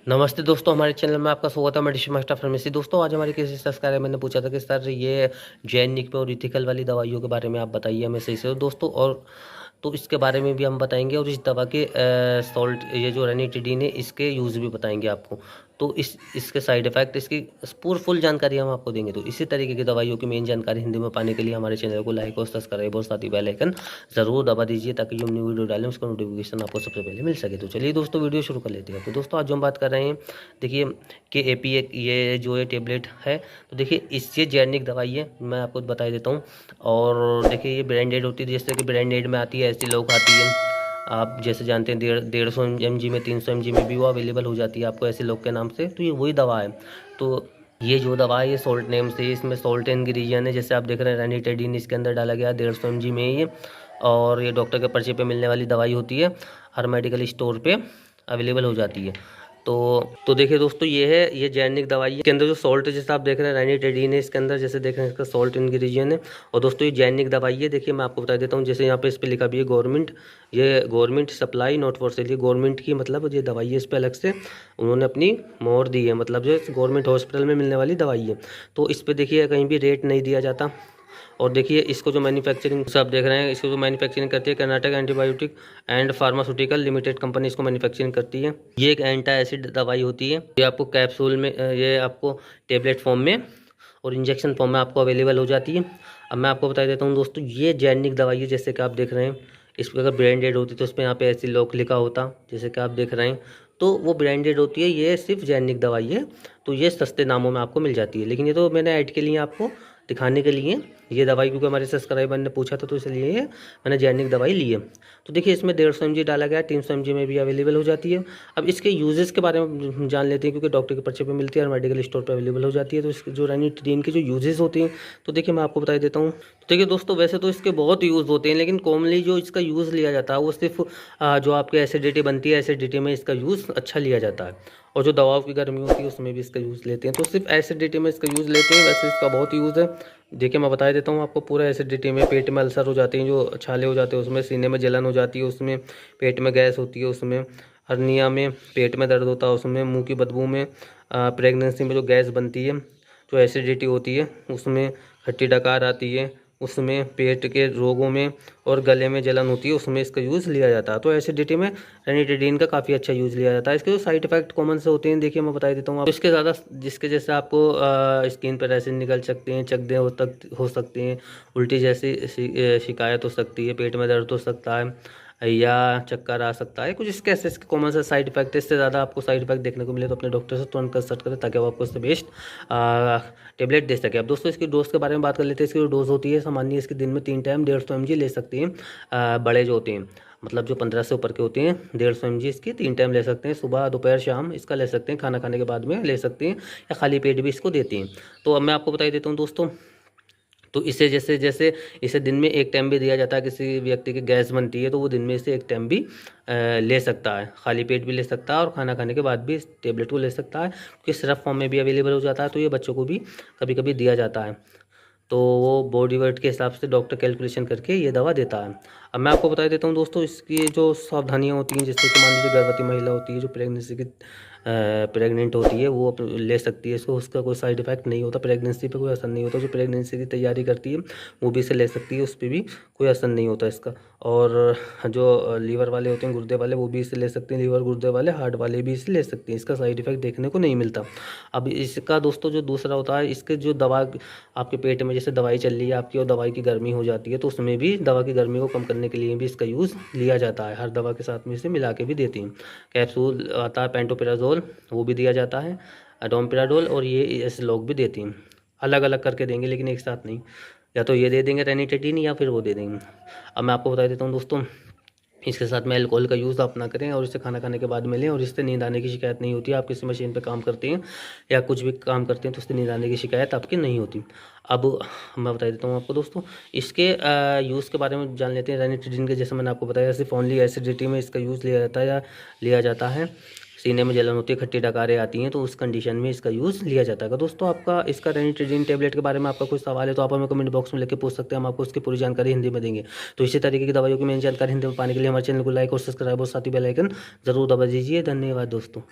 नमस्ते दोस्तों, हमारे चैनल में आपका स्वागत है। मैं डिश मास्टर फार्मेसी। दोस्तों, आज हमारे किसी सब्सक्राइबर मैंने पूछा था कि सर ये जैनिक में और इथिकल वाली दवाइयों के बारे में आप बताइए हमें सही से। तो दोस्तों, और तो इसके बारे में भी हम बताएंगे और इस दवा के सॉल्ट, ये जो रेनिटिडीन है, इसके यूज़ भी बताएंगे आपको। तो इसके साइड इफ़ेक्ट, इसकी पूरी फुल जानकारी हम आपको देंगे। तो इसी तरीके की दवाइयों की मेन जानकारी हिंदी में पाने के लिए हमारे चैनल को लाइक और सब्सक्राइब और साथ ही बेल आइकन ज़रूर दबा दीजिए, ताकि जो न्यू वीडियो डालें उसका नोटिफिकेशन आपको सबसे पहले मिल सके। तो चलिए दोस्तों, वीडियो शुरू कर लेते हैं। तो दोस्तों, आज जो हम बात कर रहे हैं, देखिए कि एपी ये जो है टेबलेट है, तो देखिए इससे जैनिक दवाई है, मैं आपको बता देता हूँ। और देखिए ये ब्रांडेड होती है, जैसे कि ब्रांडेड में आती है ऐसी लोग आती है, आप जैसे जानते हैं 150 mg में, 300 mg में भी वो अवेलेबल हो जाती है आपको ऐसे लोग के नाम से। तो ये वही दवा है। तो ये जो दवा है, ये सोल्ट नेम से, इसमें सोल्ट इंग्रेडिएंट है, जैसे आप देख रहे हैं रेनिटेडीन इसके अंदर डाला गया 150 mg में ये। और ये डॉक्टर के पर्चे पे मिलने वाली दवाई होती है, हर मेडिकल स्टोर पे अवेलेबल हो जाती है। तो देखिए दोस्तों, ये है, ये जैनिक दवाई है। इसके अंदर जो सॉल्ट है, जैसे आप देख रहे हैं रेनिटेडीन है इसके अंदर, जैसे देख रहे हैं इसका सॉल्ट इंग्रेडिएंट है। और दोस्तों, ये जैनिक दवाई है। देखिए मैं आपको बता देता हूँ, जैसे यहाँ पे इस पर लिखा भी है गवर्नमेंट, ये government supply not for sale. ये गवर्नमेंट की, मतलब ये दवाई है, इस पर अलग से उन्होंने अपनी मोहर दी है, मतलब जो गवर्नमेंट हॉस्पिटल में मिलने वाली दवाई है। तो इस पर देखिए कहीं भी रेट नहीं दिया जाता। और देखिए इसको जो मैन्युफैक्चरिंग, सब देख रहे हैं, इसको जो मैन्युफैक्चरिंग करती है Karnataka antibiotic and pharmaceutical limited company इसको मैन्युफैक्चरिंग करती है। ये एक एंटी एसिड दवाई होती है। ये आपको कैप्सूल में, ये आपको टेबलेट फॉर्म में और इंजेक्शन फॉर्म में आपको अवेलेबल हो जाती है। अब मैं आपको बता देता हूँ दोस्तों, ये जैनिक दवाई है, जैसे कि आप देख रहे हैं। इस पर अगर ब्रांडेड होती तो उस पर यहाँ पे ऐसी लोग लिखा होता, जैसे कि आप देख रहे हैं। तो वो ब्रांडेड होती है, ये सिर्फ जैनिक दवाई है। तो ये सस्ते दामों में आपको मिल जाती है। लेकिन ये तो मैंने ऐड के लिए आपको दिखाने के लिए ये दवाई, क्योंकि हमारे सब्सक्राइबर ने पूछा था, तो इसलिए ये मैंने जैनिक दवाई ली है। तो देखिए इसमें 150 mg डाला गया है, 300 mg में भी अवेलेबल हो जाती है। अब इसके यूजेस के बारे में जान लेते हैं, क्योंकि डॉक्टर के पर्चे पे मिलती है और मेडिकल स्टोर पे अवेलेबल हो जाती है। तो इसके जो रेनिटिडीन के जो यूजेस होते हैं, तो देखिए मैं आपको बता देता हूँ। तो देखिए दोस्तों, वैसे तो इसके बहुत यूज़ होते हैं, लेकिन कॉमनली जो इसका यूज़ लिया जाता है वो सिर्फ जो आपके एसिडिटी बनती है, एसिडिटी में इसका यूज़ अच्छा लिया जाता है। और जो दवाओं की गर्मी होती है उसमें भी इसका यूज़ लेते हैं। तो सिर्फ एसिडिटी में इसका यूज़ लेते हैं, वैसे इसका बहुत यूज़ है। देखिए मैं बता देता हूँ आपको, पूरा एसिडिटी में, पेट में अल्सर हो जाते हैं, जो छाले हो जाते हैं उसमें, सीने में जलन हो जाती है उसमें, पेट में गैस होती है उसमें, हर्निया में, पेट में दर्द होता है उसमें, मुंह की बदबू में, प्रेगनेंसी में जो गैस बनती है, जो एसिडिटी होती है उसमें, खट्टी डकार आती है उसमें, पेट के रोगों में और गले में जलन होती है उसमें इसका यूज़ लिया जाता है। तो एसिडिटी में रेनिटिडीन का काफ़ी अच्छा यूज़ लिया जाता है। इसके जो साइड इफेक्ट कॉमन से होते हैं, देखिए मैं बता देता हूँ आप। इसके ज़्यादा, जिसके जैसे आपको स्किन पर रैशेज निकल सकते हैं, चकदे हो सकते हैं, उल्टी जैसी शिकायत हो सकती है, पेट में दर्द हो सकता है, या चक्कर आ सकता है, कुछ इसके ऐसे इसके कॉमन से साइड इफेक्ट है। इससे ज़्यादा आपको साइड इफेक्ट देखने को मिले तो अपने डॉक्टर से तुरंत कंसल्ट करें, ताकि वो आपको इससे बेस्ट टेबलेट दे सके। अब दोस्तों, इसकी डोज के बारे में बात कर लेते हैं। इसकी जो डोज होती है सामान्य, इसके दिन में 3 टाइम 150 mg ले सकते हैं। बड़े जो होते हैं, मतलब जो 15 से ऊपर के होते हैं, 150 mg इसकी 3 टाइम ले सकते हैं, सुबह दोपहर शाम इसका ले सकते हैं, खाना खाने के बाद में ले सकते हैं, या खाली पेट भी इसको देते हैं। तो अब मैं आपको बता देता हूँ दोस्तों, तो इसे जैसे जैसे इसे दिन में 1 टाइम भी दिया जाता है, किसी व्यक्ति की गैस बनती है तो वो दिन में इसे 1 टाइम भी ले सकता है, खाली पेट भी ले सकता है, और खाना खाने के बाद भी इस टेबलेट को ले सकता है, क्योंकि सिरप फॉर्म में भी अवेलेबल हो जाता है। तो ये बच्चों को भी कभी कभी दिया जाता है। तो वो बॉडी वेट के हिसाब से डॉक्टर कैलकुलेशन करके ये दवा देता है। अब मैं आपको बता देता हूँ दोस्तों, इसकी जो सावधानियाँ होती हैं, जैसे कि मान लीजिए गर्भवती महिला होती है, जो प्रेगनेंसी की प्रेग्नेंट होती है, वो ले सकती है इसको, उसका कोई साइड इफेक्ट नहीं होता, प्रेगनेंसी पे कोई असर नहीं होता। जो प्रेगनेंसी की तैयारी करती है वो भी इसे ले सकती है, उस पर भी कोई असर नहीं होता इसका। और जो लीवर वाले होते हैं, गुर्दे वाले, वो भी इसे ले सकते हैं, लीवर गुर्दे वाले, हार्ट वाले भी इसे ले सकते हैं, इसका साइड इफेक्ट देखने को नहीं मिलता। अब इसका दोस्तों जो दूसरा होता है, इसके जो दवा आपके पेट में जैसे दवाई चल रही है आपकी, और दवाई की गर्मी हो जाती है, तो उसमें भी दवा की गर्मी को कम करने के लिए भी इसका यूज़ लिया जाता है। हर दवा के साथ में इसे मिला के भी देती हैं। कैप्सूल आता है पेंटोपिराजोल, वो भी दिया जाता है, डोमपिराडोल, और ये ऐसे लोग भी देती हैं। अलग अलग करके देंगे, लेकिन एक साथ नहीं, या तो ये दे देंगे रेनिटेडीन, या फिर वो दे देंगे। अब मैं आपको बता देता हूँ दोस्तों, इसके साथ में अल्कोहल का यूज़ आप ना करें, और इसे खाना खाने के बाद में लें, और इससे नींद आने की शिकायत नहीं होती है। आप किसी मशीन पे काम करते हैं या कुछ भी काम करते हैं तो उससे नींद आने की शिकायत आपकी नहीं होती। अब मैं बता देता हूँ आपको दोस्तों, इसके यूज़ के बारे में जान लेते हैं। रेनिटिडीन के, जैसे मैंने आपको बताया, सिर्फ ओनली एसिडिटी में इसका यूज़ लिया जाता है, या लिया जाता है, सीने में जलन होती है, खट्टी डकारें आती हैं, तो उस कंडीशन में इसका यूज़ लिया जाता है। दोस्तों, आपका इसका रेनिटिडीन टेबलेट के बारे में आपका कोई सवाल है तो आप हमें कमेंट बॉक्स में लेकर पूछ सकते हैं, हम आपको उसकी पूरी जानकारी हिंदी में देंगे। तो इसी तरीके की दवाइयों की मेन जानकारी हिंदी में पाने के लिए हमारे चैनल को लाइक और सब्सक्राइब और साथ ही बेल आइकन जरूर दबा दीजिए। धन्यवाद दोस्तों।